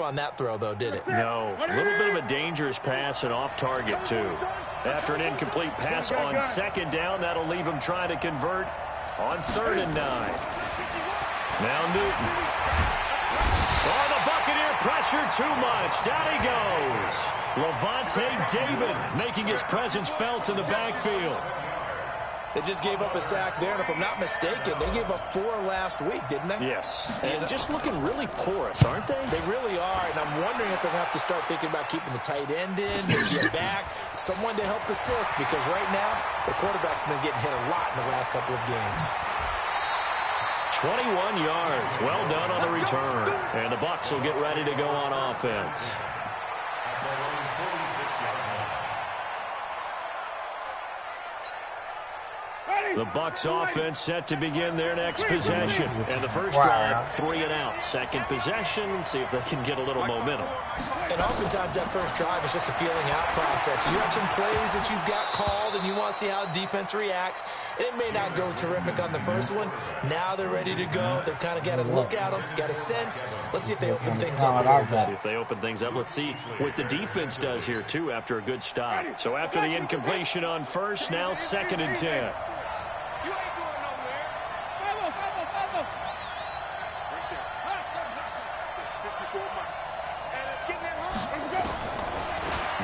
on that throw, though, did it? No. A little bit of a dangerous pass and off target, too. After an incomplete pass on second down, that'll leave him trying to convert on 3rd and 9. Now Newton. Oh, the Buccaneer pressure too much. Down he goes. Lavonte David making his presence felt in the backfield. They just gave up a sack there, and if I'm not mistaken, they gave up 4 last week, didn't they? Yes. And just looking really porous, aren't they? They really are, and I'm wondering if they're going to have to start thinking about keeping the tight end in, maybe a back, someone to help assist, because right now, the quarterback's been getting hit a lot in the last couple of games. 21 yards. Well done on the return. And the Bucs will get ready to go on offense. The Bucs offense set to begin their next possession. And the first drive, 3 and out. Second possession, see if they can get a little momentum. And oftentimes that first drive is just a feeling out process. You have some plays that you've got called and you want to see how defense reacts. It may not go terrific on the first one. Now they're ready to go. They've kind of got to look at them, got a sense. Let's see if they open things up. Let's see if they open things up. Let's see what the defense does here, too, after a good stop. So after the incompletion on first, now 2nd and 10.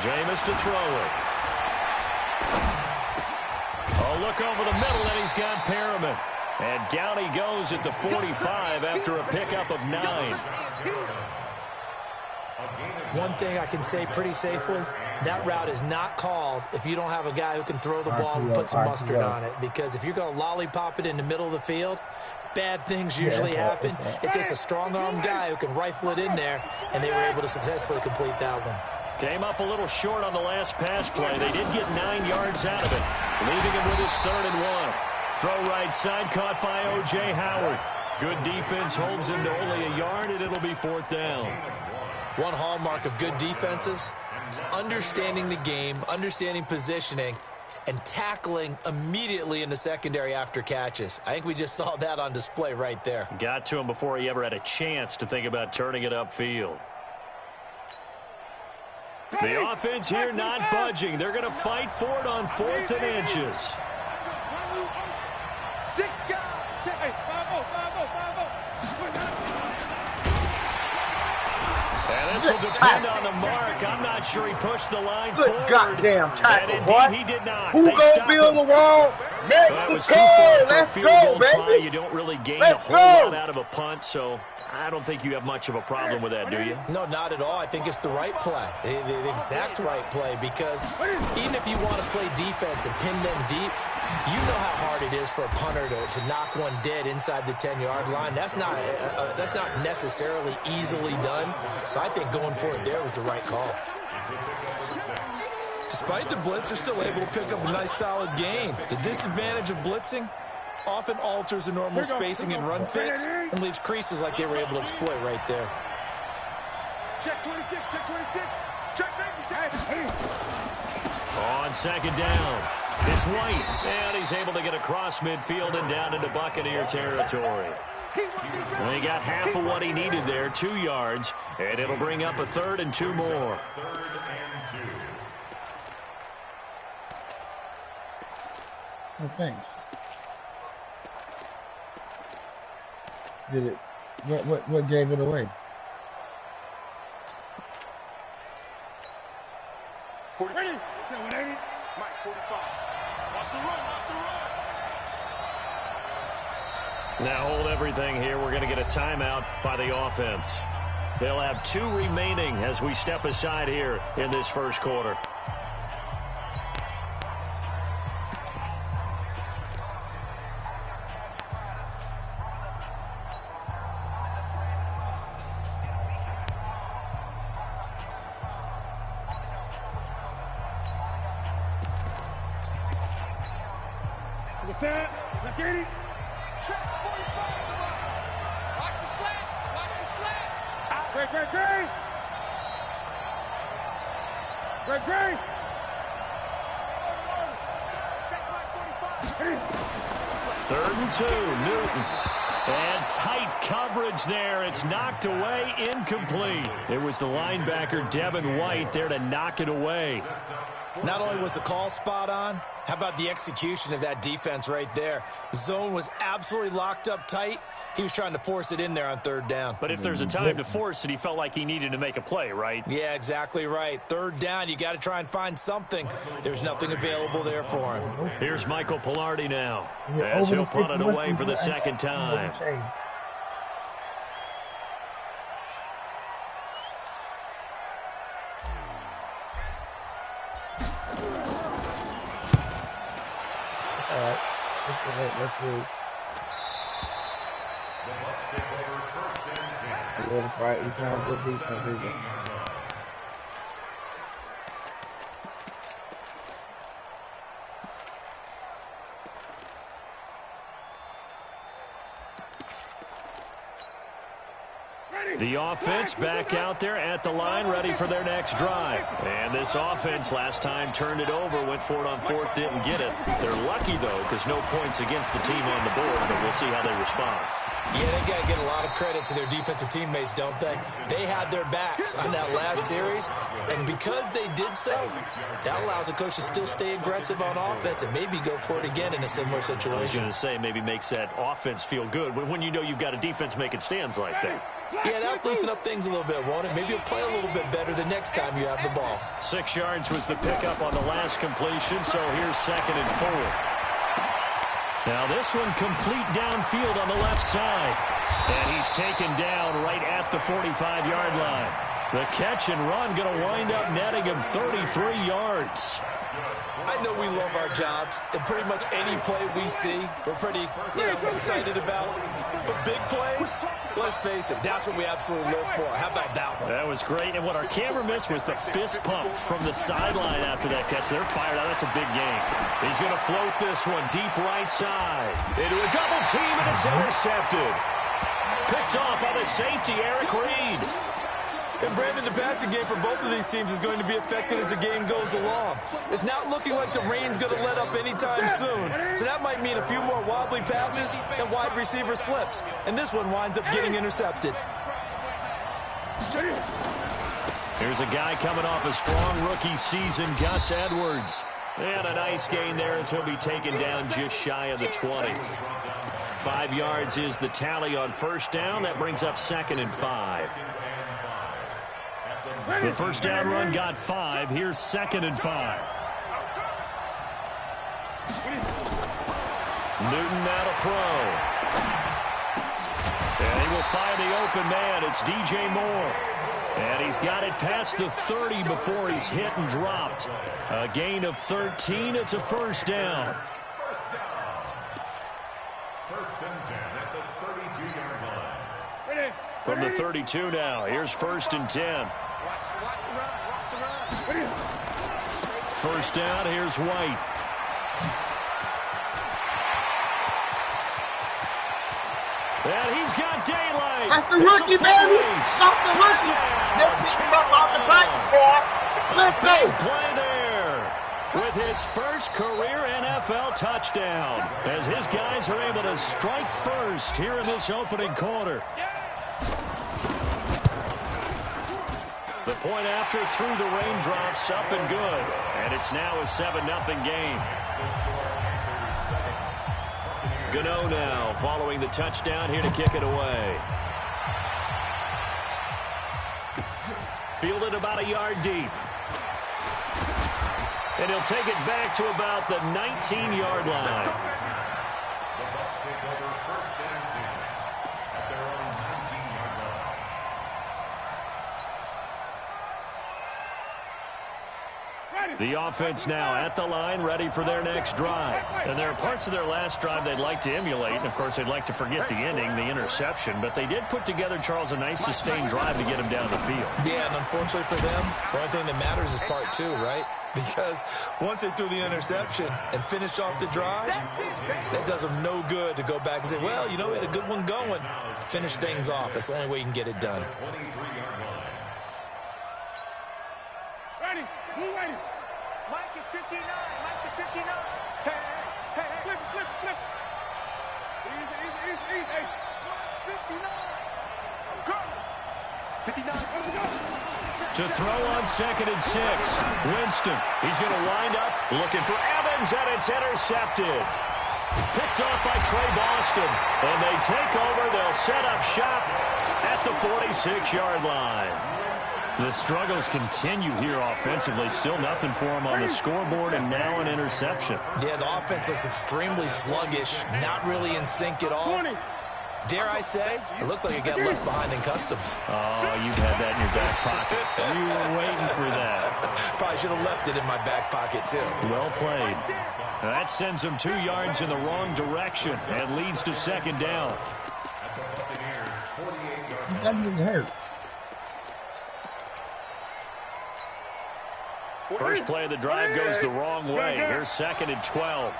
Jameis to throw it. Oh, look over the middle, and he's got Perriman. And down he goes at the 45 after a pickup of 9. One thing I can say pretty safely, that route is not called if you don't have a guy who can throw the ball and put some mustard on it. Because if you're going to lollipop it in the middle of the field, bad things usually happen. It takes a strong-armed guy who can rifle it in there, and they were able to successfully complete that one. Came up a little short on the last pass play. They did get 9 yards out of it, leaving him with his 3rd and 1. Throw right side, caught by O.J. Howard. Good defense holds him to only a yard, and it'll be 4th down. One hallmark of good defenses is understanding the game, understanding positioning, and tackling immediately in the secondary after catches. I think we just saw that on display right there. Got to him before he ever had a chance to think about turning it upfield. The offense here not budging. They're going to fight for it on 4th and inches. And this will depend on the mark. I'm not sure he pushed the line forward. Goddamn tackle, and indeed, he did not. Who gonna build the wall? That was too far for a field goal try. You don't really gain a whole lot out of a punt, so I don't think you have much of a problem with that, do you? No, not at all. I think it's the right play, the exact right play, because even if you want to play defense and pin them deep, you know how hard it is for a punter to knock one dead inside the 10-yard line. That's not necessarily easily done. So I think going for it there was the right call. Despite the blitz, they're still able to pick up a nice, solid gain. The disadvantage of blitzing often alters the normal spacing and run fits and leaves creases like they were able to exploit right there. Check 26, check 26, check safety, On 2nd down, it's White, and he's able to get across midfield and down into Buccaneer territory. And he got half of what he needed there, 2 yards, and it'll bring up a 3rd and 2 more. Oh, thanks. Did it? What gave it away? 40. Ready? 180. Mike, 45. Watch the run, watch the run. Now hold everything here. We're going to get a timeout by the offense. They'll have 2 remaining as we step aside here in this first quarter. Set. Look at it. Check 45. Watch the slant. Watch the slant. Great. Check 45. 3rd and 2. Newton. And tight coverage there. It's knocked away, incomplete. It was the linebacker, Devin White, there to knock it away. Not only was the call spot on, how about the execution of that defense right there? Zone was absolutely locked up tight. He was trying to force it in there on third down. But if there's a time to force it, he felt like he needed to make a play, right? Yeah, exactly right. Third down, you got to try and find something. There's nothing available there for him. Here's Michael Pilardi now, as he'll punt it away for the second time. Let's do it. Right, he's not good defense either. The offense back out there at the line, ready for their next drive. And this offense last time turned it over, went for it on fourth, didn't get it. They're lucky, though, because no points against the team on the board, but we'll see how they respond. Yeah, they got to get a lot of credit to their defensive teammates, don't they? They had their backs on that last series, and because they did so, that allows the coach to still stay aggressive on offense and maybe go for it again in a similar situation. I was going to say, maybe makes that offense feel good when you know you've got a defense making stands like that. Yeah, that'll loosen up things a little bit, won't it? Maybe you'll play a little bit better the next time you have the ball. 6 yards was the pickup on the last completion, so here's 2nd and 4. Now this one complete downfield on the left side. And he's taken down right at the 45-yard line. The catch and run going to wind up netting him 33 yards. I know we love our jobs, and pretty much any play we see, we're pretty, excited about. But big plays, let's face it, that's what we absolutely live for. How about that one? That was great, and what our camera missed was the fist pump from the sideline after that catch. They're fired out. That's a big game. He's going to float this one deep right side. Into a double team, and it's intercepted. Picked off by the safety, Eric Reed. And Brandon, the passing game for both of these teams is going to be affected as the game goes along. It's not looking like the rain's going to let up anytime soon. So that might mean a few more wobbly passes and wide receiver slips. And this one winds up getting intercepted. Here's a guy coming off a strong rookie season, Gus Edwards. And a nice gain there as he'll be taken down just shy of the 20. 5 yards is the tally on first down. That brings up 2nd and 5. The first down run got 5. Here's 2nd and 5. Newton now to throw. And he will find the open man. It's DJ Moore. And he's got it past the 30 before he's hit and dropped. A gain of 13. It's a first down. First and 10 at the 32-yard line. From the 32 now. Here's 1st and 10. First down, here's White. And he's got daylight. That's the rookie, baby. That's the rookie. Let's pick him up off the practice squad. Let's go. Play there with his first career NFL touchdown as his guys are able to strike first here in this opening quarter. The point after through the raindrops, up and good. And it's now a 7-0 game. Gano now following the touchdown here to kick it away. Fielded about a yard deep. And he'll take it back to about the 19-yard line. The offense now at the line, ready for their next drive. And there are parts of their last drive they'd like to emulate. And, of course, they'd like to forget the ending, the interception. But they did put together, Charles, a nice sustained drive to get him down the field. Yeah, and unfortunately for them, the only thing that matters is part 2, right? Because once they threw the interception and finished off the drive, that does them no good to go back and say, well, we had a good one going. Finish things off. That's the only way you can get it done. Ready? Who ready? Mike is 59. Mike is 59. Hey, flip. Easy. Hey, To throw on 2nd and 6. Winston. He's going to wind up looking for Evans, and it's intercepted. Picked off by Trey Boston. And they take over. They'll set up shop at the 46-yard line. The struggles continue here offensively. Still nothing for them on the scoreboard, and now an interception. Yeah, the offense looks extremely sluggish, not really in sync at all. Dare I say, it looks like it got left behind in customs. Oh, you've had that in your back pocket. You were waiting for that. Probably should have left it in my back pocket, too. Well played. That sends them 2 yards in the wrong direction and leads to 2nd down. He doesn't get hurt. First play of the drive goes the wrong way. Here's 2nd and 12.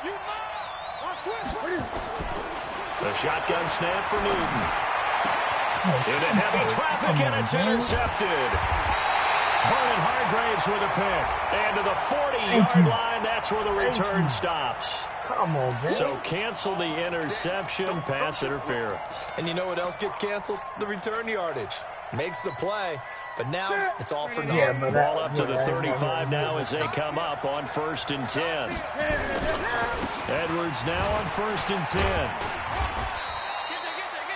The shotgun snap for Newton. Into heavy traffic, and it's intercepted. Vernon Hargraves with a pick. And to the 40-yard line, that's where the return stops. Come on, man. So cancel the interception, pass interference. And you know what else gets canceled? The return yardage. Makes the play, but now it's all for naught. Yeah, but Ball up to the 35 now as they come up on 1st and 10. Edwards now on 1st and 10.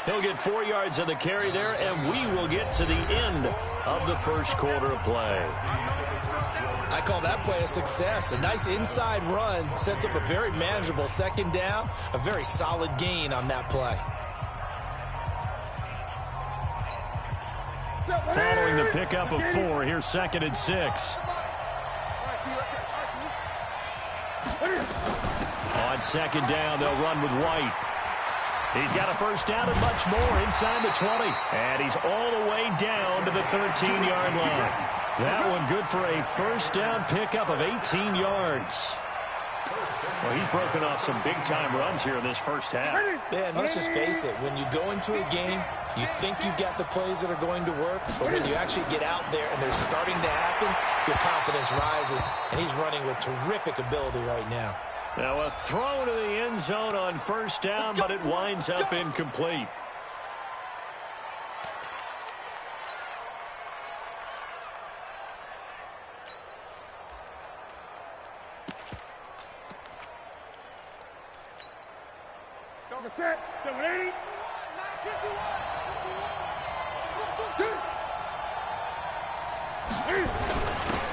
He'll get 4 yards on the carry there, and we will get to the end of the first quarter of play. I call that play a success. A nice inside run sets up a very manageable 2nd down, a very solid gain on that play. Following the pickup of 4, here's 2nd and 6. On 2nd down, they'll run with White. He's got a first down and much more inside the 20. And he's all the way down to the 13-yard line. That one good for a first down pickup of 18 yards. Well, he's broken off some big-time runs here in this first half. Yeah, and let's just face it. When you go into a game, you think you've got the plays that are going to work, but when you actually get out there and they're starting to happen, your confidence rises, and he's running with terrific ability right now. Now a throw to the end zone on first down, but it winds up incomplete.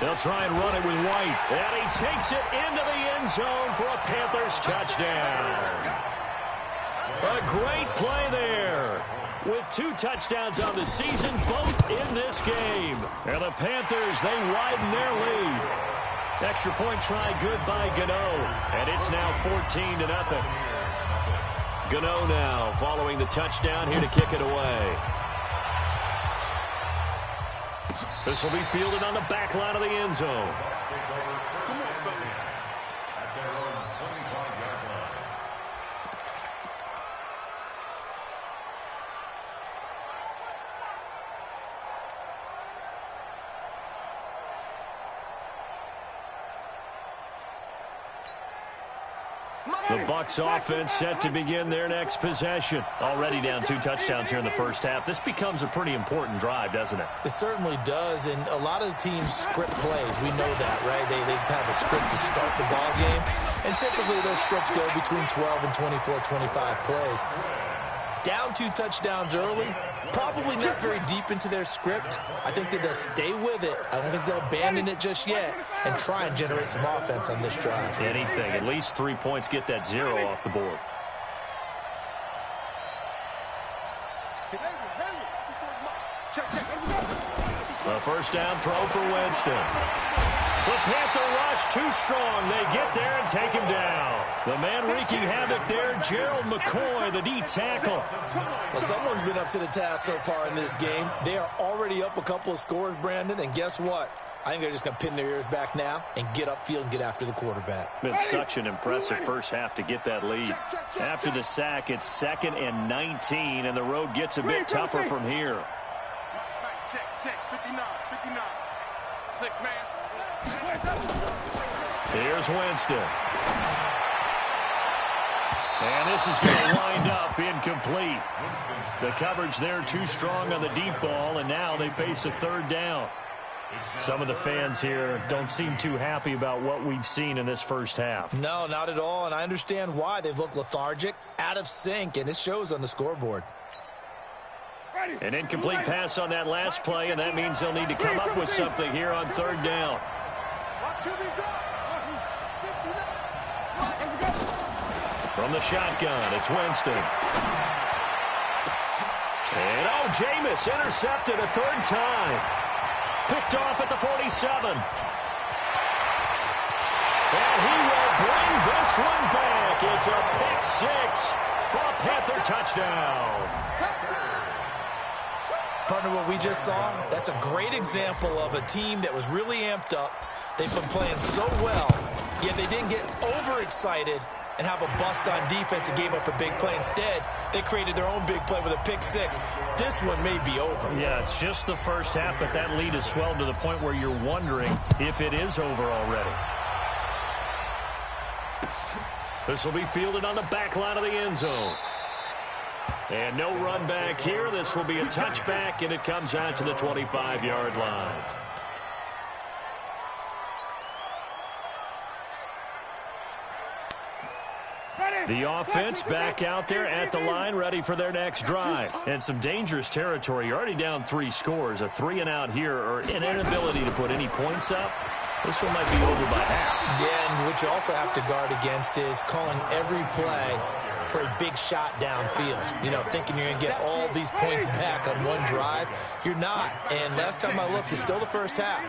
They'll try and run it with White. And he takes it into the end zone for a Panthers touchdown. A great play there. With 2 touchdowns on the season, both in this game. And the Panthers, they widen their lead. Extra point try good by Gano. And it's now 14-0. Gano now following the touchdown here to kick it away. This will be fielded on the back line of the end zone. The Bucs offense set to begin their next possession. Already down 2 touchdowns here in the first half. This becomes a pretty important drive, doesn't it? It certainly does, and a lot of the teams script plays. We know that, right? They have a script to start the ball game, and typically those scripts go between 12 and 24, 25 plays. Down 2 touchdowns early, probably not very deep into their script. I think that they'll stay with it. I don't think they'll abandon it just yet and try and generate some offense on this drive. Anything. At least 3 points, get that 0 off the board. A first down throw for Winston. The Panther rush too strong. They get there and take him down. The man wreaking havoc there, Gerald McCoy, the D tackle. Well, someone's been up to the task so far in this game. They are already up a couple of scores, Brandon, and guess what? I think they're just going to pin their ears back now and get upfield and get after the quarterback. Been such an impressive first half to get that lead. After the sack, it's 2nd and 19, and the road gets a bit tougher from here. Check, 59, 6 man. Here's Winston. And this is going to wind up incomplete. The coverage there too strong on the deep ball, and now they face a third down. Some of the fans here don't seem too happy about what we've seen in this first half. No, not at all, and I understand why. They've looked lethargic, out of sync, and it shows on the scoreboard. An incomplete pass on that last play, and that means they'll need to come up with something here on third down. From the shotgun, it's Winston. And, Jameis intercepted a third time. Picked off at the 47. And he will bring this one back. It's a pick six for a Panther touchdown. Partner, what we just saw, that's a great example of a team that was really amped up. They've been playing so well, yet they didn't get overexcited and have a bust on defense and gave up a big play. Instead, they created their own big play with a pick six. This one may be over. Yeah, it's just the first half, but that lead has swelled to the point where you're wondering if it is over already. This will be fielded on the back line of the end zone. And no run back here. This will be a touchback, and it comes out to the 25-yard line. The offense back out there at the line, ready for their next drive. And some dangerous territory. You're already down 3 scores. A 3-and-out here, or an inability to put any points up. This one might be over by half. Yeah, and what you also have to guard against is calling every play for a big shot downfield. You know, thinking you're going to get all these points back on one drive. You're not. And last time I looked, it's still the first half.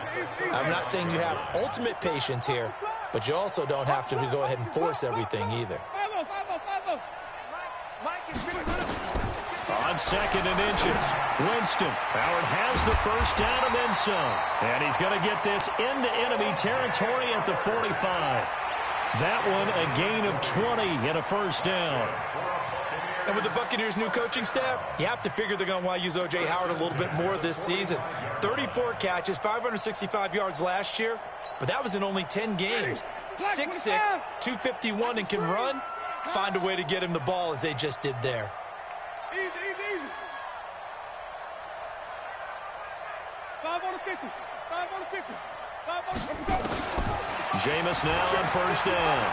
I'm not saying you have ultimate patience here, but you also don't have to go ahead and force everything either. On 2nd and inches, Winston. Howard has the first down and then some. And he's going to get this into enemy territory at the 45. That one a gain of 20 and a first down. And with the Buccaneers' new coaching staff, you have to figure they're going to want to use O.J. Howard a little bit more this season. 34 catches, 565 yards last year, but that was in only 10 games. 6'6", 251, and can run. Find a way to get him the ball as they just did there. Easy, easy, easy. 5 on the 50. 5 on the 50. 5 on the 50. Jameis now on first down.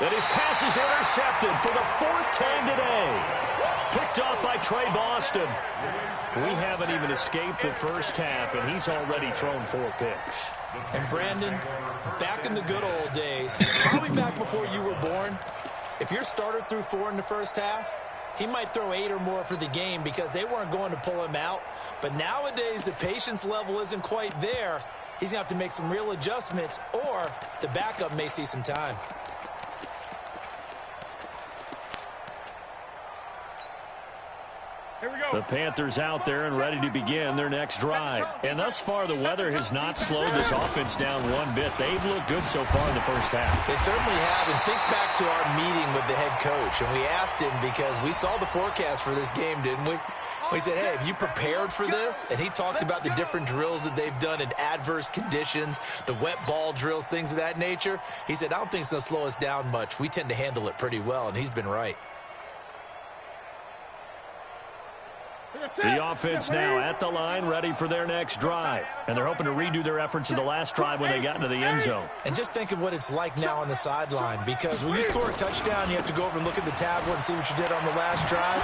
And his pass is intercepted for the 4th time today. Picked off by Trey Boston. We haven't even escaped the first half, and he's already thrown 4 picks. And Brandon, back in the good old days, probably back before you were born, if your starter threw 4 in the first half, he might throw 8 or more for the game because they weren't going to pull him out. But nowadays, the patience level isn't quite there. He's going to have to make some real adjustments, or the backup may see some time. Here we go. The Panthers out there and ready to begin their next drive. And thus far, the weather has not slowed this offense down one bit. They've looked good so far in the first half. They certainly have. And think back to our meeting with the head coach. And we asked him because we saw the forecast for this game, didn't we? We said, hey, have you prepared for this? And he talked about the different drills that they've done in adverse conditions, the wet ball drills, things of that nature. He said, I don't think it's going to slow us down much. We tend to handle it pretty well, and he's been right. The offense now at the line, ready for their next drive. And they're hoping to redo their efforts in the last drive when they got into the end zone. And just think of what it's like now on the sideline, because when you score a touchdown, you have to go over and look at the tablet and see what you did on the last drive.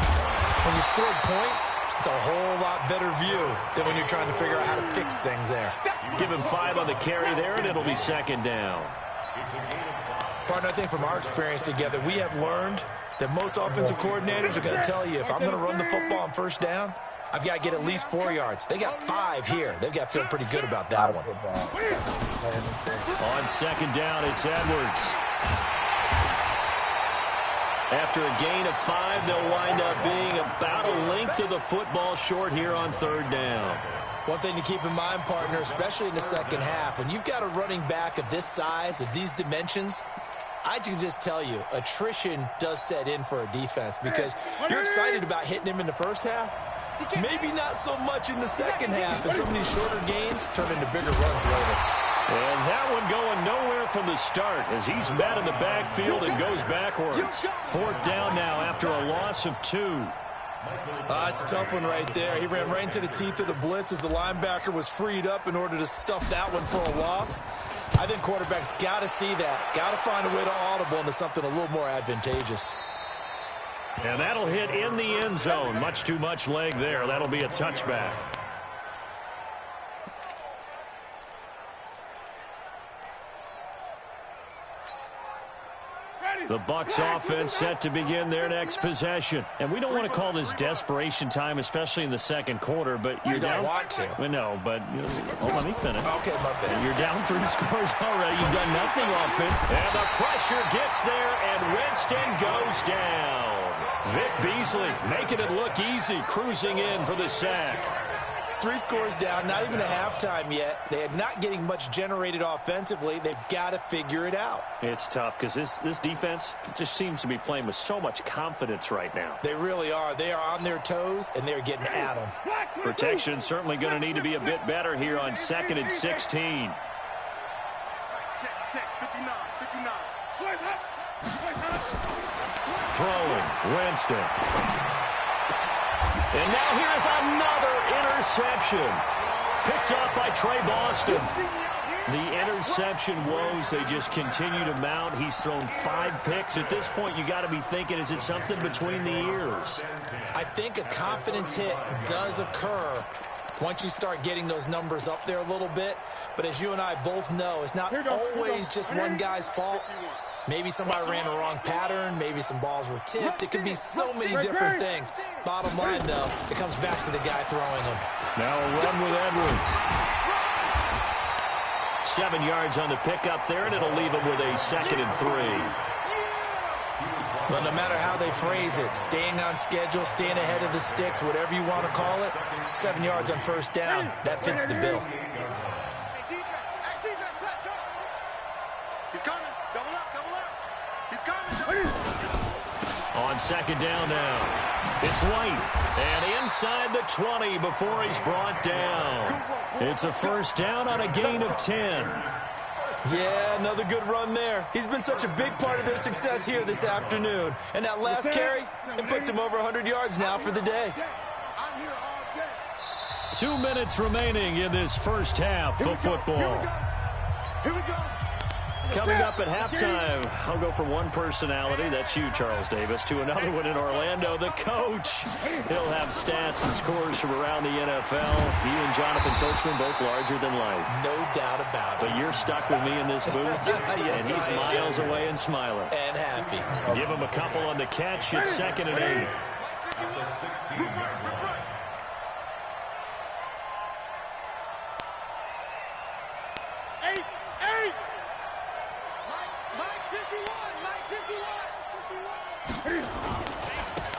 When you scored points, it's a whole lot better view than when you're trying to figure out how to fix things there. Give him 5 on the carry there, and it'll be 2nd down. Partner, I think from our experience together, we have learned that most offensive coordinators are going to tell you, if I'm going to run the football on first down, I've got to get at least 4 yards. They got 5 here. They've got to feel pretty good about that one. On 2nd down, it's Edwards. After a gain of 5, they'll wind up being about a length of the football short here on 3rd down. One thing to keep in mind, partner, especially in the second half, when you've got a running back of this size, of these dimensions, I can just tell you, attrition does set in for a defense because you're excited about hitting him in the first half. Maybe not so much in the second half, and some of these shorter gains turn into bigger runs later. And that one going nowhere from the start as he's met in the backfield and goes backwards. Fourth down now after a loss of 2. It's a tough one right there. He ran right into the teeth of the blitz as the linebacker was freed up in order to stuff that one for a loss. I think quarterbacks got to see that. Got to find a way to audible into something a little more advantageous. And that'll hit in the end zone. Much too much leg there. That'll be a touchback. The Bucs offense set to begin their next possession. And we don't want to call this desperation time, especially in the second quarter, but you're down. You don't want to. Well, no, but let me finish. Okay, my bad. You're down 3 scores already. You've done nothing offense. And the pressure gets there, and Winston goes down. Vic Beasley making it look easy, cruising in for the sack. 3 scores down, not even a halftime yet. They are not getting much generated offensively. They've got to figure it out. It's tough because this defense just seems to be playing with so much confidence right now. They really are. They are on their toes, and they're getting at them. Protection certainly going to need to be a bit better here on 2nd and 16. Check, 59. Throwing, Winston. And now here's another interception. Picked up by Trey Boston. The interception woes, they just continue to mount. He's thrown 5 picks. At this point, you got to be thinking, is it something between the ears? I think a confidence hit does occur once you start getting those numbers up there a little bit. But as you and I both know, it's not always just one guy's fault. Maybe somebody ran a wrong pattern. Maybe some balls were tipped. It could be so many different things. Bottom line, though, it comes back to the guy throwing them. Now a run with Edwards. 7 yards on the pickup there, and it'll leave him with a 2nd and 3. Well, no matter how they phrase it, staying on schedule, staying ahead of the sticks, whatever you want to call it, 7 yards on first down, that fits the bill. He's coming. Double up. He's coming. On 2nd down now, it's White, and inside the 20 before he's brought down. It's a first down on a gain of 10. Yeah, another good run there. He's been such a big part of their success here this afternoon. And that last carry, it puts him over 100 yards now for the day. 2 minutes remaining in this first half of football. Here we go. Coming up at halftime, I'll go from one personality, that's you, Charles Davis, to another one in Orlando, the coach. He'll have stats and scores from around the NFL. He and Jonathan Coachman both larger than life. No doubt about it. But you're stuck with me in this booth, Yes, and he's miles away and smiling. And happy. Give him a couple on the catch. It's 2nd and 8. At the 16-yard line.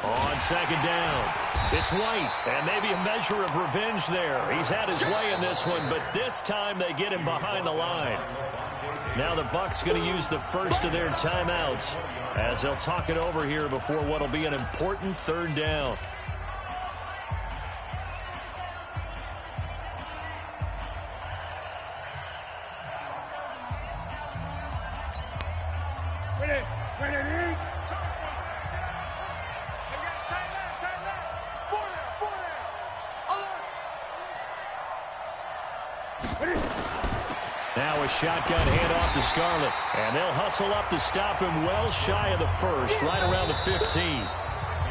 On 2nd down, it's White, and maybe a measure of revenge there. He's had his way in this one, but this time they get him behind the line. Now the Bucs going to use the first of their timeouts as they'll talk it over here before what will be an important 3rd down. Now a shotgun handoff to Scarlett, and they'll hustle up to stop him well shy of the first, right around the 15.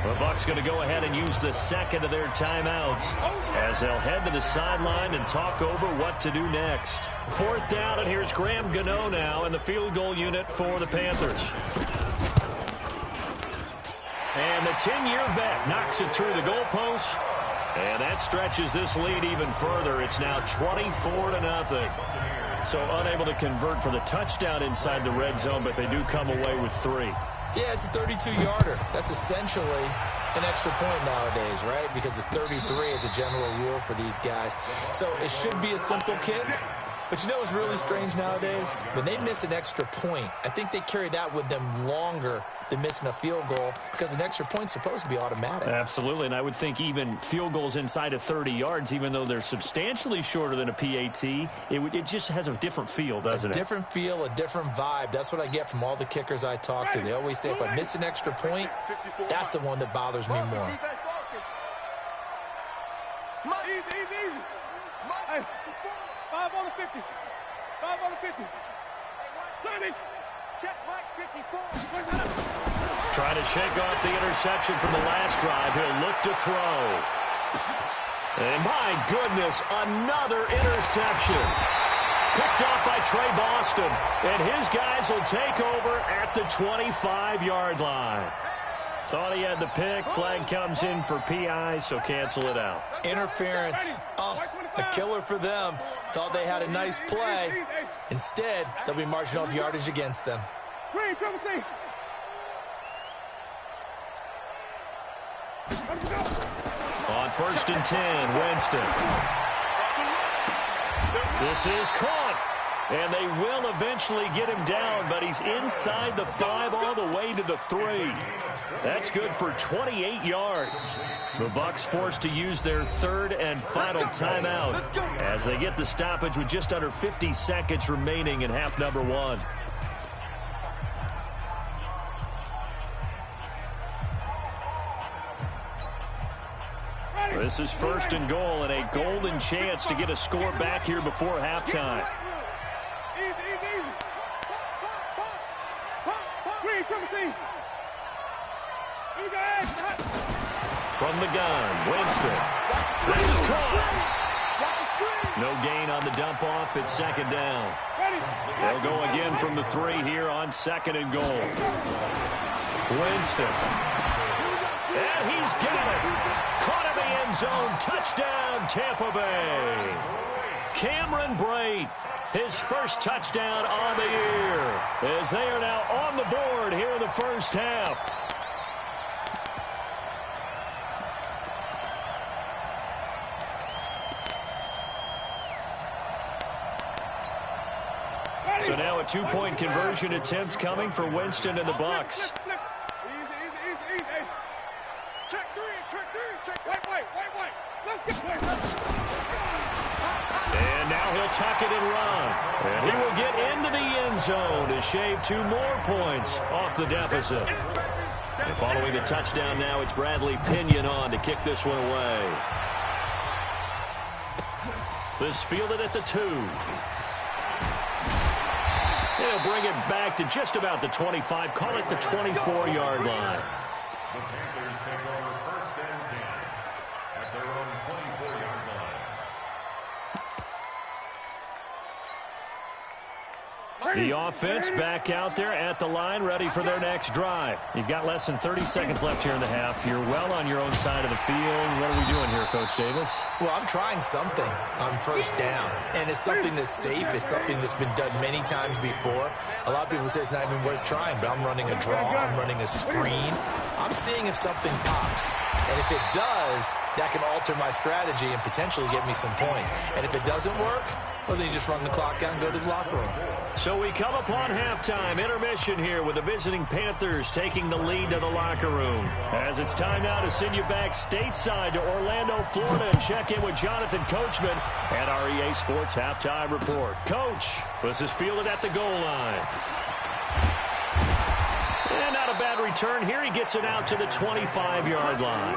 The Bucs going to go ahead and use the 2nd of their timeouts as they'll head to the sideline and talk over what to do next. 4th down, and here's Graham Gano now in the field goal unit for the Panthers. And the 10-year vet knocks it through the goalpost, and that stretches this lead even further. It's now 24-0. So unable to convert for the touchdown inside the red zone, but they do come away with 3. Yeah, it's a 32-yarder. That's essentially an extra point nowadays, right? Because it's 33 as a general rule for these guys. So it should be a simple kick. But you know what's really strange nowadays? When they miss an extra point, I think they carry that with them longer than missing a field goal because an extra point's supposed to be automatic. Absolutely, and I would think even field goals inside of 30 yards, even though they're substantially shorter than a PAT, it just has a different feel, doesn't it? A different feel, a different vibe. That's what I get from all the kickers I talk to. They always say if I miss an extra point, that's the one that bothers me more. Easy. Hey, 5 on the 50. 5 on the 50. Sonny. Check Mike 54. Trying to shake off the interception from the last drive. He'll look to throw. And my goodness, another interception. Picked off by Trey Boston. And his guys will take over at the 25-yard line. Thought he had the pick. Flag comes in for PI, so cancel it out. Interference. Oh, a killer for them. Thought they had a nice play. Instead, they'll be marching off yardage against them. On 1st and 10, Winston. This is caught. And they will eventually get him down, but he's inside the 5 all the way to the 3. That's good for 28 yards. The Bucs forced to use their 3rd and final timeout as they get the stoppage with just under 50 seconds remaining in half number 1. This is 1st and goal and a golden chance to get a score back here before halftime. From the gun, Winston. This is caught. No gain on the dump off. It's 2nd down. They'll go again from the 3 here on 2nd and goal. Winston. And he's got it. Caught in the end zone. Touchdown, Tampa Bay. Cameron Brate, his first touchdown on the year, as they are now on the board here in the first half. So now a 2-point conversion attempt coming for Winston and the Bucs. Check 3. Wait. And now he'll tuck it and run. And he will get into the end zone to shave 2 more points off the deficit. And following the touchdown now, it's Bradley Pinion on to kick this one away. This fielded at the 2. He'll bring it back to just about the 25, call it the 24-yard line. The Panthers take over 1st and 10 at their own 24-yard line. The offense back out there at the line, ready for their next drive. You've got less than 30 seconds left here in the half. You're well on your own side of the field. What are we doing here, Coach Davis? Well, I'm trying something on 1st down, and it's something that's safe. It's something that's been done many times before. A lot of people say it's not even worth trying, but I'm running a draw. I'm running a screen. I'm seeing if something pops. And if it does, that can alter my strategy and potentially get me some points. And if it doesn't work, well, then you just run the clock out and go to the locker room. So we come upon halftime intermission here with the visiting Panthers taking the lead to the locker room. As it's time now to send you back stateside to Orlando, Florida, and check in with Jonathan Coachman at our EA Sports Halftime Report. Coach, this is fielded at the goal line. And not a bad return here. He gets it out to the 25-yard line.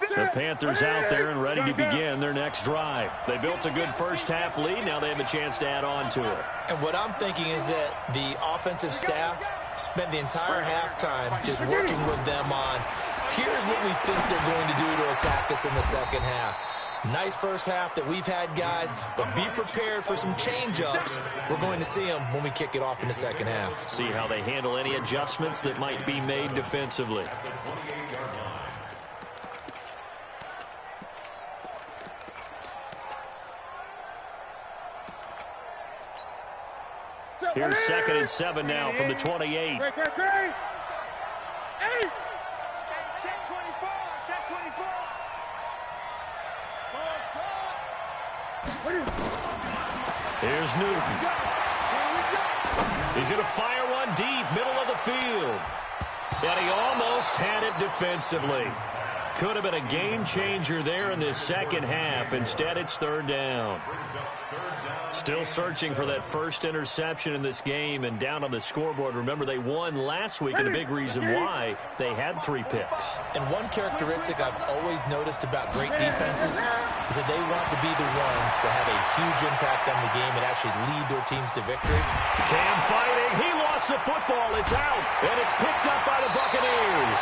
The Panthers out there and ready to begin their next drive. They built a good first half lead. Now they have a chance to add on to it. And what I'm thinking is that the offensive staff spent the entire halftime just working with them on, here's what we think they're going to do to attack us in the second half. Nice first half that we've had, guys, but be prepared for some change-ups. We're going to see them when we kick it off in the second half. See how they handle any adjustments that might be made defensively. Here's 2nd and 7 now from the 28. Great. 8. Check 24. Check 24. Here's Newton. He's going to fire one deep, middle of the field. And he almost had it defensively. Could have been a game changer there in this second half. Instead, it's 3rd down. Still searching for that first interception in this game and down on the scoreboard. Remember, they won last week, and a big reason why they had 3 picks. And one characteristic I've always noticed about great defenses is that they want to be the ones that have a huge impact on the game and actually lead their teams to victory. Cam fighting. He lost the football. It's out, and it's picked up by the Buccaneers.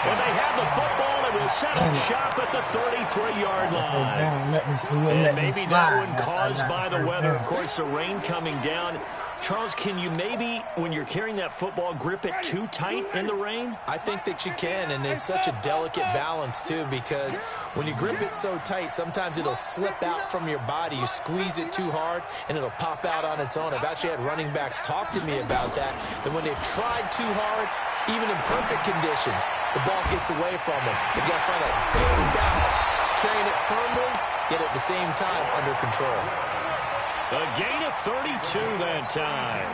And they have the football and will set up shop at the 33-yard line. And maybe that one caused by the weather. Of course, the rain coming down. Charles, can you maybe, when you're carrying that football, grip it too tight in the rain? I think that you can, and it's such a delicate balance, too, because when you grip it so tight, sometimes it'll slip out from your body. You squeeze it too hard, and it'll pop out on its own. I've actually had running backs talk to me about that when they've tried too hard, even in perfect conditions, the ball gets away from them. They've got to find a good balance, carrying it firmly, yet at the same time under control. A gain of 32 that time.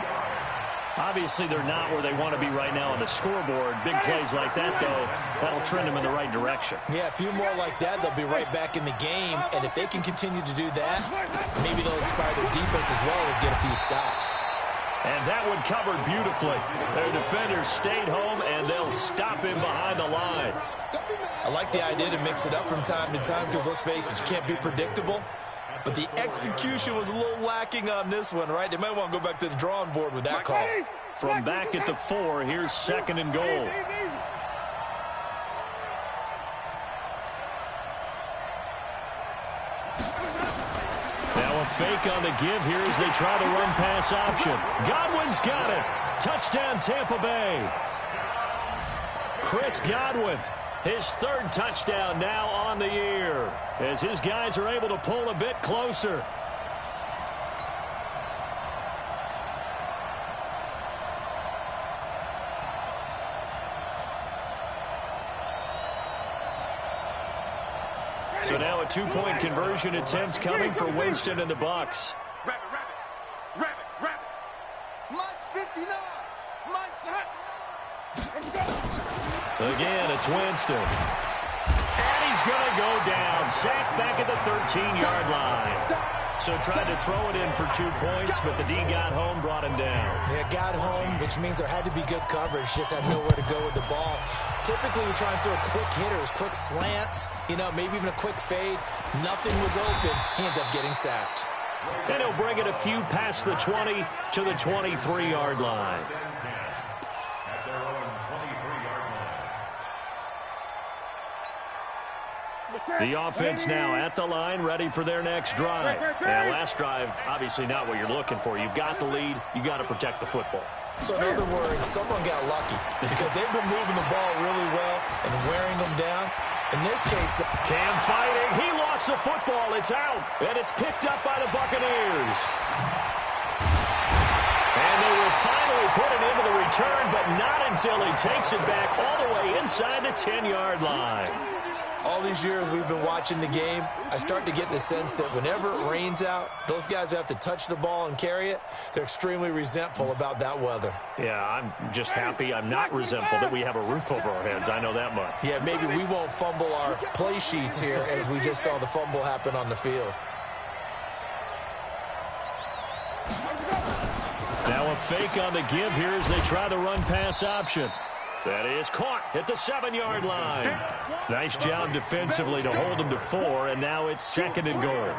Obviously, they're not where they want to be right now on the scoreboard. Big plays like that, though, that'll trend them in the right direction. Yeah, a few more like that, they'll be right back in the game. And if they can continue to do that, maybe they'll inspire their defense as well and get a few stops. And that one covered beautifully. Their defenders stayed home, and they'll stop him behind the line. I like the idea to mix it up from time to time because, let's face it, you can't be predictable. But the execution was a little lacking on this one, right? They might want to go back to the drawing board with that call. From back at the 4, here's 2nd and goal. Now a fake on the give here as they try the run-pass option. Godwin's got it. Touchdown, Tampa Bay. Chris Godwin, his 3rd touchdown now on the year, as his guys are able to pull a bit closer. So now a 2-point conversion attempt coming for Winston and the Bucs. Rabbit. Mike's 59. Mike's hot. Let's go. Again, it's Winston. And he's going to go down. Sacked back at the 13-yard line. So tried to throw it in for 2 points, but the D got home, brought him down. Yeah, got home, which means there had to be good coverage. Just had nowhere to go with the ball. Typically, we try and throw quick hitters, quick slants, maybe even a quick fade. Nothing was open. He ends up getting sacked. And he'll bring it a few past the 20 to the 23-yard line. The offense now at the line, ready for their next drive. Now, last drive, obviously not what you're looking for. You've got the lead. You got to protect the football. So in other words, someone got lucky because they've been moving the ball really well and wearing them down. In this case, Cam fighting. He lost the football. It's out, and it's picked up by the Buccaneers. And they will finally put it into the return, but not until he takes it back all the way inside the 10-yard line. All these years we've been watching the game, I start to get the sense that whenever it rains out, those guys who have to touch the ball and carry it, they're extremely resentful about that weather. Yeah, I'm just happy I'm not resentful that we have a roof over our heads. I know that much. Yeah, maybe we won't fumble our play sheets here as we just saw the fumble happen on the field. Now a fake on the give here as they try the run-pass option. That is caught at the 7-yard line. Nice job defensively to hold him to 4, and now it's 2nd and goal.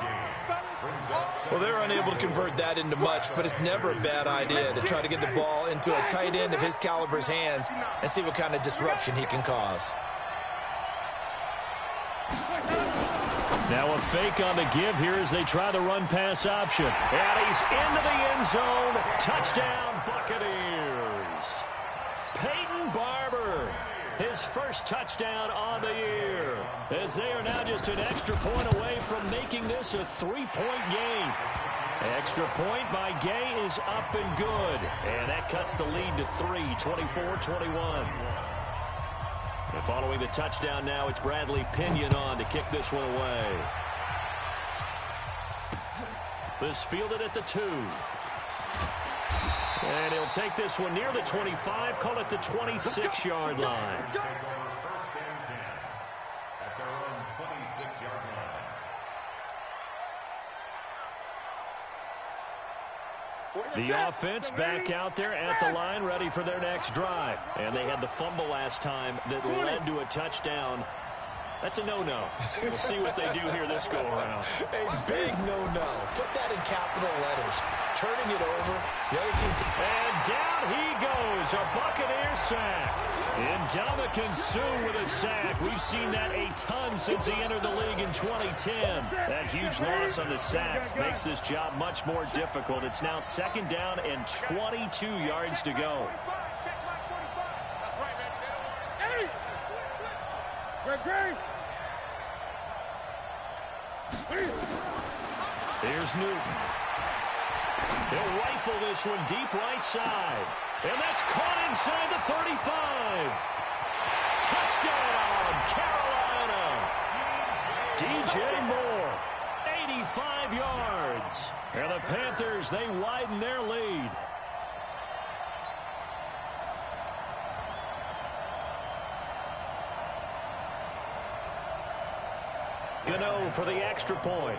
Well, they're unable to convert that into much, but it's never a bad idea to try to get the ball into a tight end of his caliber's hands and see what kind of disruption he can cause. Now a fake on the give here as they try the run-pass option. And he's into the end zone. Touchdown, Buccaneers. Peyton Barber, his first touchdown on the year, as they are now just an extra point away from making this a 3-point game. Extra point by Gay is up and good. And that cuts the lead to 3, 24-21. And following the touchdown now, it's Bradley Pinion on to kick this one away. This fielded at the 2. And he'll take this one near the 25, call it the 26-yard line. First and 10 at their own 26-yard line. The offense back out there at the line, ready for their next drive. And they had the fumble last time that led to a touchdown. That's a no-no. We'll see what they do here this go-around. A big no-no. Put that in capital letters. Turning it over. The other team. And down he goes. A Buccaneer sack. Ndamukong Suh with a sack. We've seen that a ton since he entered the league in 2010. That huge loss on the sack makes this job much more difficult. It's now 2nd down and 22 yards to go. That's right, man. Great. Here's Newton. He'll rifle this one deep right side. And that's caught inside the 35. Touchdown, Carolina. DJ Moore, 85 yards. And the Panthers, they widen their lead. Gano for the extra point.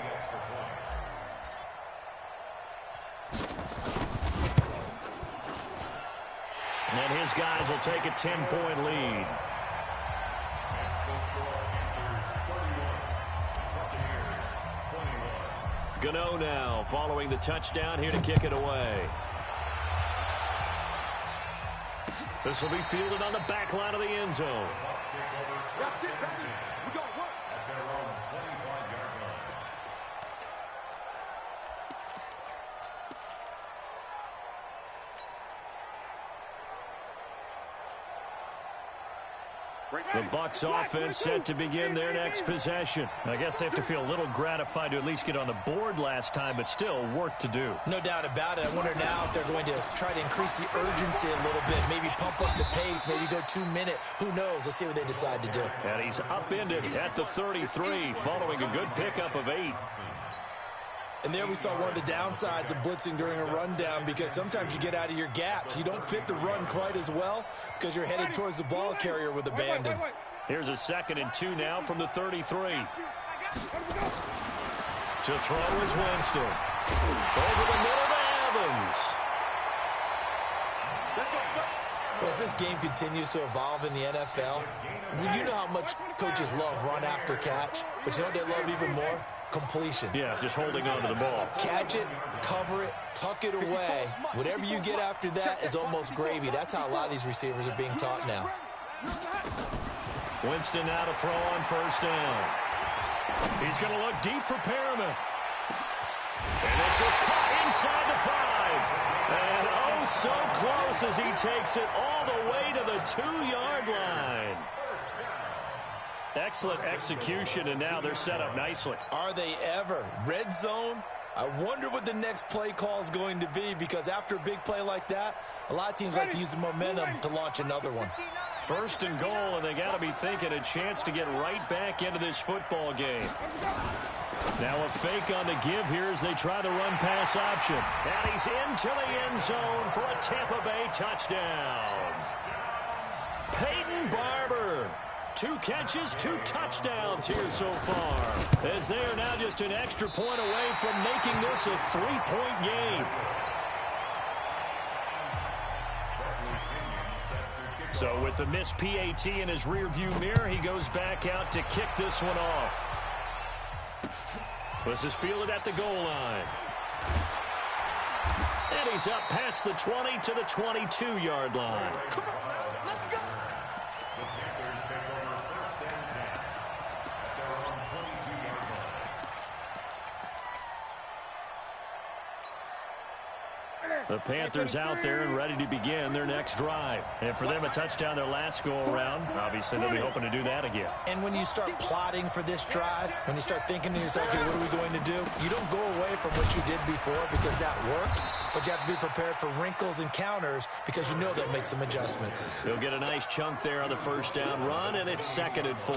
And his guys will take a 10-point lead. Gano now following the touchdown here to kick it away. This will be fielded on the back line of the end zone. That's it, baby. We got work. At their own 25-yard line. The Bucs offense set to begin their next possession. I guess they have to feel a little gratified to at least get on the board last time, but still work to do. No doubt about it. I wonder now if they're going to try to increase the urgency a little bit, maybe pump up the pace, maybe go 2-minute. Who knows? Let's see what they decide to do. And he's upended at the 33, following a good pickup of 8. And there we saw one of the downsides of blitzing during a rundown, because sometimes you get out of your gaps. You don't fit the run quite as well because you're headed towards the ball carrier with abandon. Here's a 2nd and 2 now from the 33. To throw is Winston. Over the middle to Evans. As this game continues to evolve in the NFL, you know how much coaches love run after catch, but you know what they love even more? Completions. Yeah, just holding on to the ball. Catch it, cover it, tuck it away. Whatever you get after that is almost gravy. That's how a lot of these receivers are being taught now. Winston now to throw on 1st down. He's going to look deep for Perriman. And this is caught inside the 5. And oh, so close as he takes it all the way to the 2-yard line. Excellent execution, and now they're set up nicely. Are they ever? Red zone? I wonder what the next play call is going to be, because after a big play like that, a lot of teams like to use the momentum to launch another one. 1st and goal, and they got to be thinking a chance to get right back into this football game. Now a fake on the give here as they try the run-pass option. And he's into the end zone for a Tampa Bay touchdown. Peyton Barber. 2 catches, 2 touchdowns here so far, as they are now just an extra point away from making this a 3-point game. So with the missed PAT in his rearview mirror, he goes back out to kick this one off. This is fielded at the goal line. And he's up past the 20 to the 22-yard line. Come on, let's go. The Panthers take over 1st and 10 at their own 22-yard line. The Panthers out there and ready to begin their next drive. And for them, a touchdown their last go-around. Obviously, they'll be hoping to do that again. And when you start plotting for this drive, when you start thinking to yourself, okay, what are we going to do? You don't go away from what you did before because that worked, but you have to be prepared for wrinkles and counters because you know they'll make some adjustments. He'll get a nice chunk there on the first down run, and it's 2nd and 4.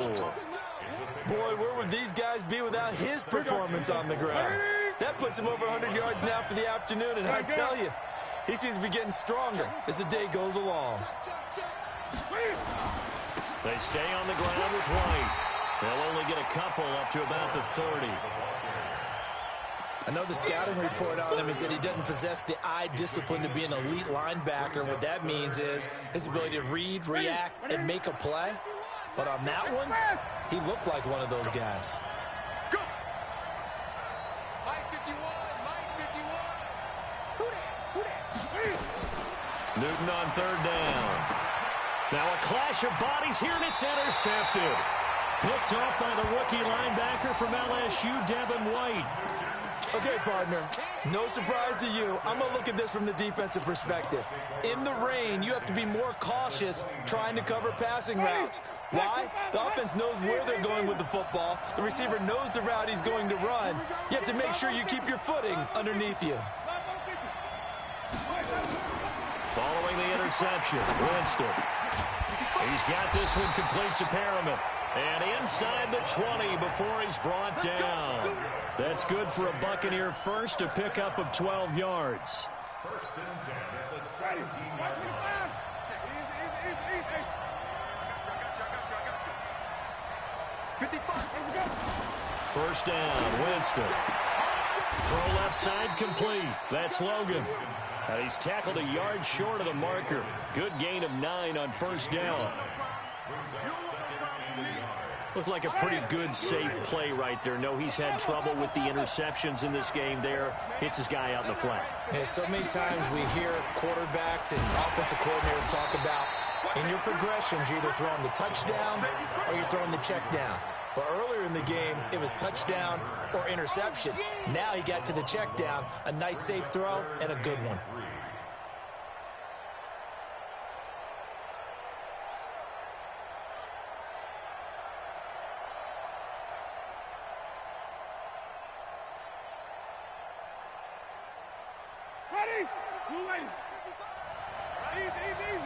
Boy, where would these guys be without his performance on the ground? That puts him over 100 yards now for the afternoon, and I tell you, he seems to be getting stronger as the day goes along. They stay on the ground with White. They'll only get a couple up to about the 30. I know the scouting report on him is that he doesn't possess the eye discipline to be an elite linebacker. What that means is his ability to read, react, and make a play. But on that one, he looked like one of those guys. Newton on 3rd down. Now a clash of bodies here, and it's intercepted. Picked off by the rookie linebacker from LSU, Devin White. Okay, partner, no surprise to you. I'm going to look at this from the defensive perspective. In the rain, you have to be more cautious trying to cover passing routes. Why? The offense knows where they're going with the football. The receiver knows the route he's going to run. You have to make sure you keep your footing underneath you. Following the interception, Winston. He's got this one complete to Perriman. And inside the 20 before he's brought down. That's good for a Buccaneer first, a pickup of 12 yards. 1st and 10 at the 17-yard line. First down, Winston. Throw left side complete. That's Logan. And he's tackled a yard short of the marker. Good gain of 9 on 1st down. Looked like a pretty good, safe play right there. No, he's had trouble with the interceptions in this game there. Hits his guy out in the flat. Yeah, so many times we hear quarterbacks and offensive coordinators talk about in your progressions, you're either throwing the touchdown or you're throwing the check down. But earlier in the game, it was touchdown or interception. Now he got to the check down, a nice safe throw, and a good one. Ready? Blue lane. Easy, easy, easy.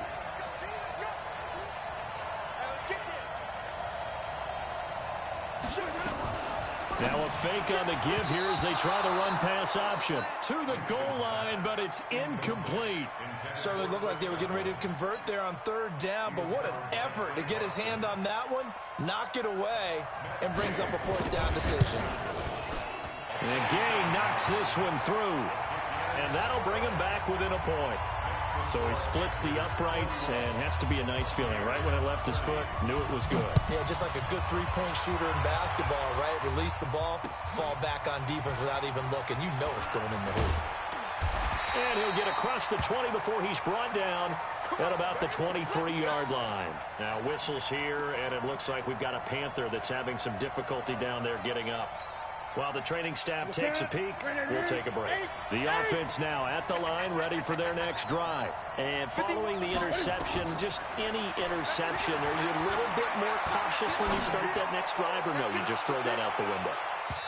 Now a fake on the give here as they try the run-pass option. To the goal line, but it's incomplete. Certainly looked like they were getting ready to convert there on 3rd down, but what an effort to get his hand on that one, knock it away, and brings up a 4th down decision. And Gay knocks this one through, and that'll bring him back within a point. So he splits the uprights, and has to be a nice feeling. Right when it left his foot, knew it was good. Yeah, just like a good three-point shooter in basketball, right? Release the ball, fall back on defense without even looking. You know it's going in the hoop. And he'll get across the 20 before he's brought down at about the 23-yard line. Now whistles here, and it looks like we've got a Panther that's having some difficulty down there getting up. While the training staff takes a peek, we'll take a break. The offense now at the line, ready for their next drive. And following the interception, just any interception, are you a little bit more cautious when you start that next drive, or no, you just throw that out the window?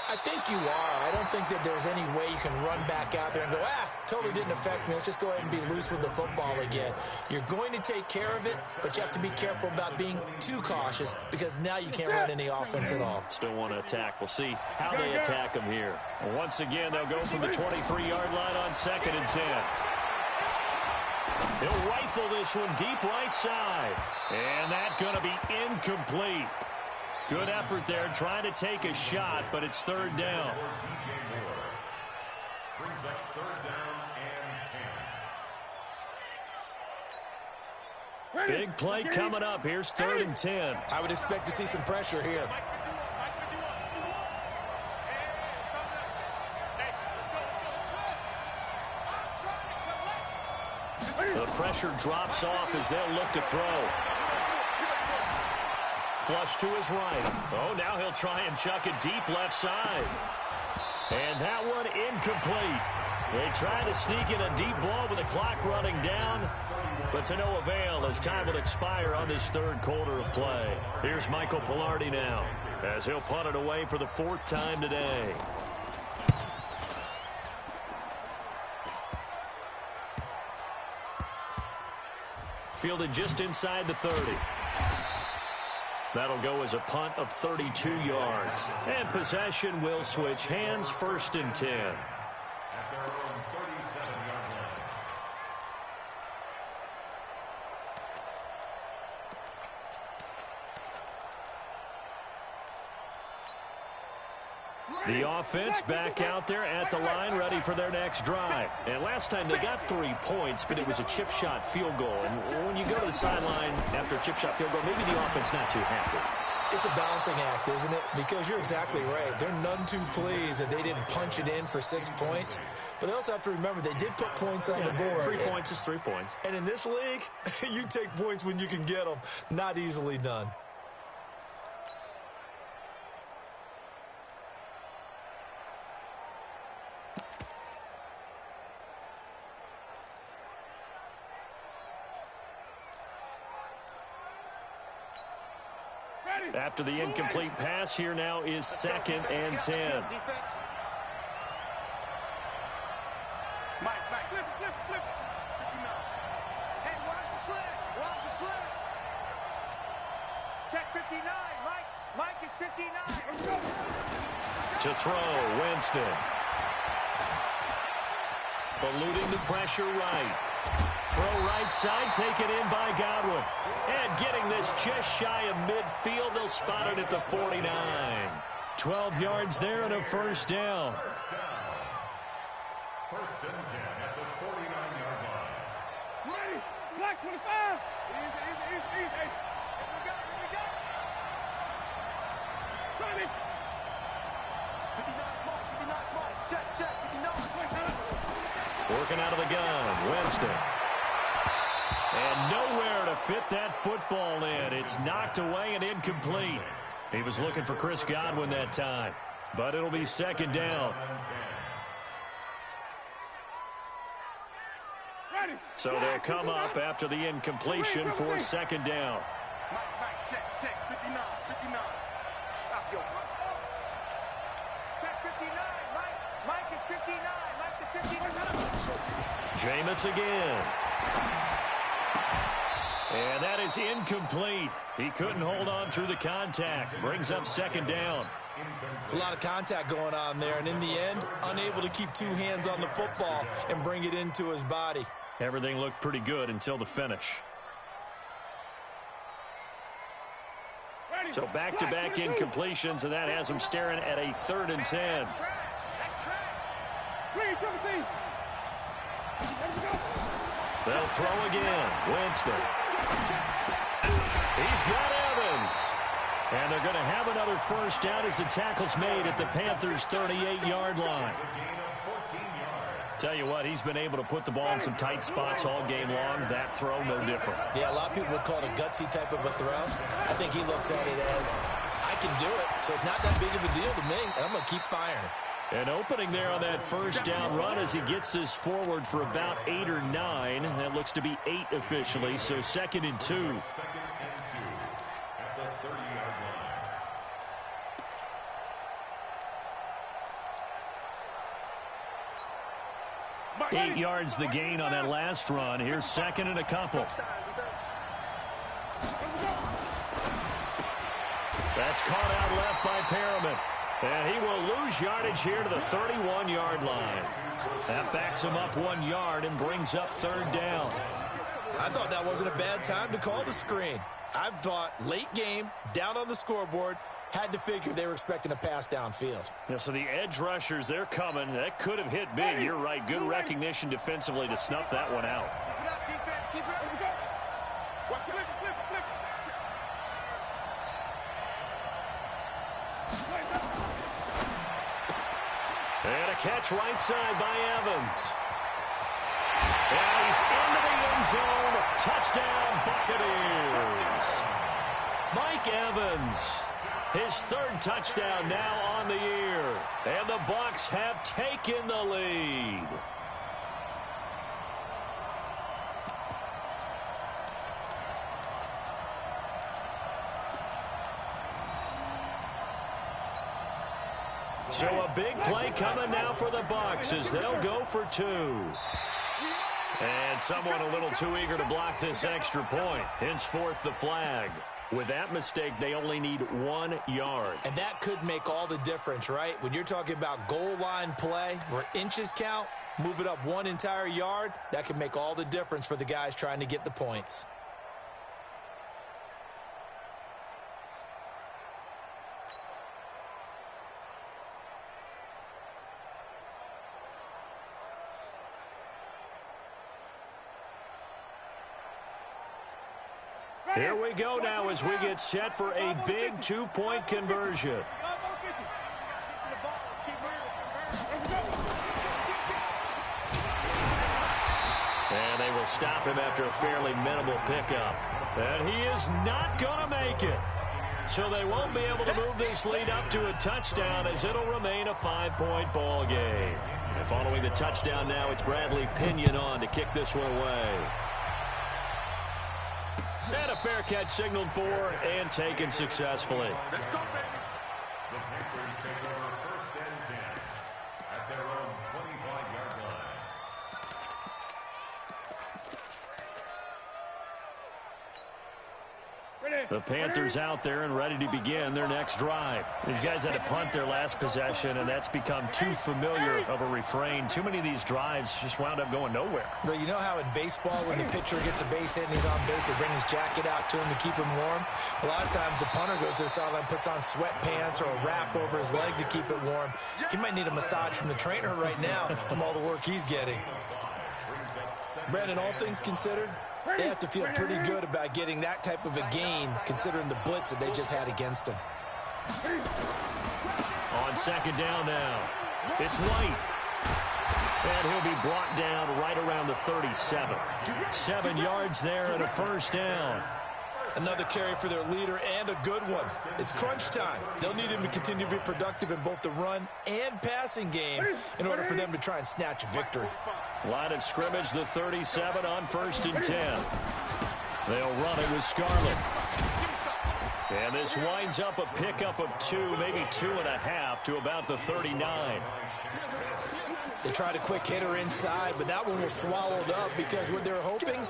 I think you are. I don't think that there's any way you can run back out there and go, totally didn't affect me. Let's just go ahead and be loose with the football again. You're going to take care of it, but you have to be careful about being too cautious because now you can't run any offense at all. Still want to attack. We'll see how they attack them here. And once again, they'll go from the 23-yard line on 2nd and 10. He'll rifle this one deep right side. And that's going to be incomplete. Good effort there, trying to take a shot, but it's 3rd down. Brings up 3rd down and 10. Big play coming up. Here's 3rd and 10. I would expect to see some pressure here. The pressure drops off as they'll look to throw. Flush to his right. Oh, now he'll try and chuck it deep left side. And that one incomplete. They tried to sneak in a deep ball with the clock running down, but to no avail as time will expire on this third quarter of play. Here's Michael Palardy now as he'll punt it away for the 4th time today. Fielded just inside the 30. That'll go as a punt of 32 yards. And possession will switch hands, 1st and 10. At their own 37-yard line. The offense back out there at the line, ready for their next drive. And last time they got 3 points, but it was a chip shot field goal. And when you go to the sideline after a chip shot field goal, maybe the offense not too happy. It's a balancing act, isn't it? Because you're exactly right. They're none too pleased that they didn't punch it in for 6 points. But they also have to remember they did put points on the board. 3 points is 3 points. And in this league, you take points when you can get them. Not easily done. After the incomplete pass, here now is 2nd and 10. Mike, flip. Hey, watch the slant. Check 59, Mike is 59. To throw, Winston. Eluding the pressure right. Throw right side, taken in by Godwin. And getting this just shy of midfield, they'll spot it at the 49. 12 yards there and a 1st down. 1st and 10 at the 49-yard line. Ready, slack 25. Easy. Here we go. 20. 59, Mike. Check, 59. Working out of the gun, Winston. And nowhere to fit that football in. It's knocked away and incomplete. He was looking for Chris Godwin that time. But it'll be 2nd down. So they'll come up after the incompletion for 2nd down. Mike, check, 59. Stop your check 59, Mike is 59. Mike the 59. Jameis again. And that is incomplete. He couldn't hold on through the contact. Brings up 2nd down. It's a lot of contact going on there, and in the end, unable to keep 2 hands on the football and bring it into his body. Everything looked pretty good until the finish. So back-to-back incompletions, and that has him staring at a 3rd and 10. That's trash. They'll throw again. Winston. He's got Evans. And they're going to have another 1st down as the tackle's made at the Panthers' 38-yard line. Tell you what, he's been able to put the ball in some tight spots all game long. That throw, no different. Yeah, a lot of people would call it a gutsy type of a throw. I think he looks at it as, I can do it, so it's not that big of a deal to me, and I'm going to keep firing. An opening there on that 1st down run as he gets this forward for about 8 or 9. That looks to be 8 officially, so 2nd and 2. 2nd and 2 at the 30-yard line. 8 yards the gain on that last run. Here's 2nd and a couple. That's caught out left by Perriman. And he will lose yardage here to the 31-yard line. That backs him up 1 yard and brings up 3rd down. I thought that wasn't a bad time to call the screen. I thought late game, down on the scoreboard, had to figure they were expecting a pass downfield. Yeah, so the edge rushers, they're coming. That could have hit big. You're right. Good recognition defensively to snuff that one out. Keep it up, defense. Keep it up. Watch it. Flip. And a catch right side by Evans. And he's into the end zone. Touchdown, Buccaneers. Mike Evans, his 3rd touchdown now on the year. And the Bucs have taken the lead. So a big play coming now for the Bucs as they'll go for 2. And someone a little too eager to block this extra point. Henceforth the flag. With that mistake, they only need 1 yard. And that could make all the difference, right? When you're talking about goal line play where inches count, move it up 1 entire yard, that can make all the difference for the guys trying to get the points. Here we go now as we get set for a big 2-point conversion. And they will stop him after a fairly minimal pickup. And he is not going to make it. So they won't be able to move this lead up to a touchdown as it'll remain a 5-point ball game. And following the touchdown now, it's Bradley Pinion on to kick this one away. And a fair catch signaled for and taken successfully. The Panthers take over 1st and 10 at their own 25-yard line. The Panthers out there and ready to begin their next drive. These guys had to punt their last possession, and that's become too familiar of a refrain. Too many of these drives just wound up going nowhere. But you know how in baseball, when the pitcher gets a base hit and he's on base, they bring his jacket out to him to keep him warm? A lot of times the punter goes to the sideline, puts on sweatpants or a wrap over his leg to keep it warm. He might need a massage from the trainer right now from all the work he's getting. Brandon, all things considered, they have to feel pretty good about getting that type of a gain considering the blitz that they just had against them. On 2nd down now, it's White. And he'll be brought down right around the 37. 7 yards there and a 1st down. Another carry for their leader and a good one. It's crunch time. They'll need him to continue to be productive in both the run and passing game in order for them to try and snatch a victory. Line of scrimmage, the 37 on 1st and 10. They'll run it with Scarlett. And this winds up a pickup of 2, maybe 2.5 to about the 39. They tried a quick hitter inside, but that one was swallowed up because what they're hoping,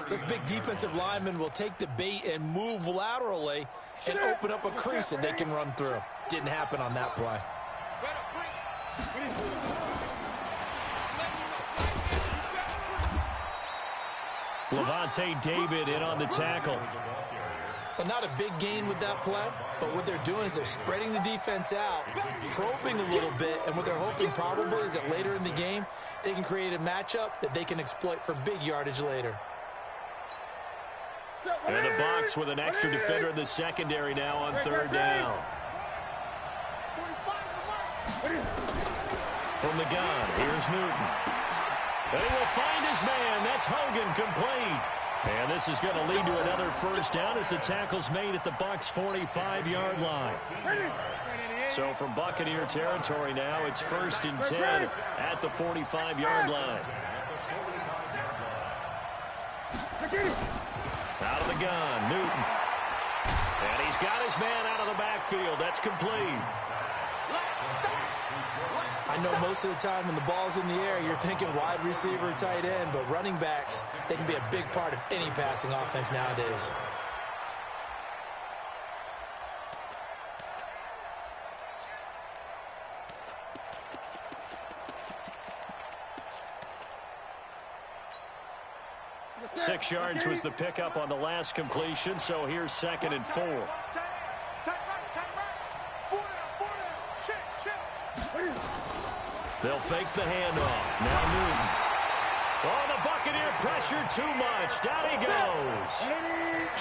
this big defensive lineman will take the bait and move laterally and open up a crease that they can run through. Didn't happen on that play. Levante David in on the tackle. Well, not a big gain with that play, but what they're doing is they're spreading the defense out, probing a little bit, and what they're hoping probably is that later in the game, they can create a matchup that they can exploit for big yardage later. And the Bucs with an extra defender in the secondary now on 3rd down. From the gun, here's Newton. They will find his man. That's Hogan, complete. And this is going to lead to another 1st down as the tackle's made at the Bucs' 45-yard line. So from Buccaneer territory now, it's 1st and 10 at the 45-yard line. Out of the gun, Newton. And he's got his man out of the backfield. That's complete. I know most of the time when the ball's in the air, you're thinking wide receiver, tight end, but running backs, they can be a big part of any passing offense nowadays. Six yards was the pickup on the last completion, so here's 2nd and 4. They'll fake the handoff. Now Newton. Oh, the Buccaneer pressure too much. Down he goes.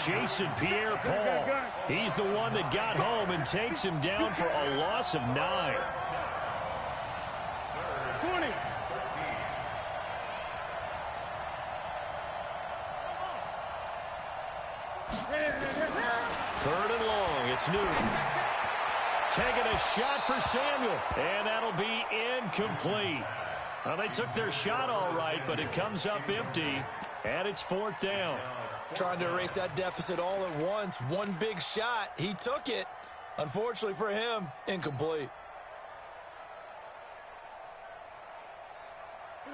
Jason Pierre-Paul. He's the one that got home and takes him down for a loss of 9. 20. Third and long. It's Newton. Taking a shot for Samuel. And that'll be incomplete. Well, they took their shot all right, but it comes up empty. And it's 4th down. Trying to erase that deficit all at once. One big shot. He took it. Unfortunately for him, incomplete.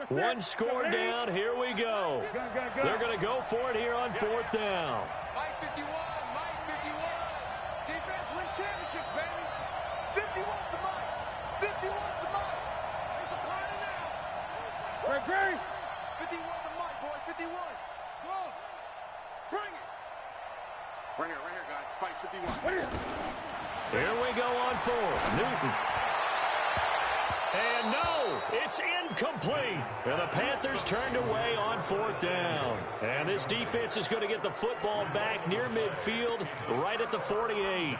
One score down. Here we go. They're going to go for it here on 4th down. Mike 51, Mike 51. Defense wins championships, baby. 51's the Mike. 51's the Mike. It's a party now. Great. 51's the Mike, boys. 51. Come on. Bring it. Right here, guys. Fight 51. Here we go on 4th. Newton. And no, it's incomplete. And the Panthers turned away on 4th down. And this defense is going to get the football back near midfield, right at the 48.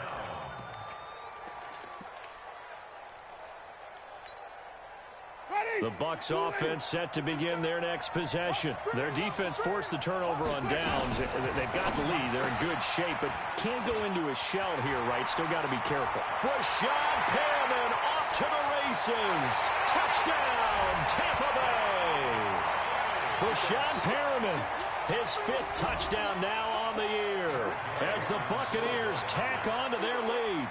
The Bucs offense set to begin their next possession. Their defense forced the turnover on downs. They've got the lead. They're in good shape, but can't go into a shell here, right? Still got to be careful. Brashad Perriman off to the races. Touchdown, Tampa Bay. Brashad Perriman, his 5th touchdown now on the year as the Buccaneers tack on to their lead.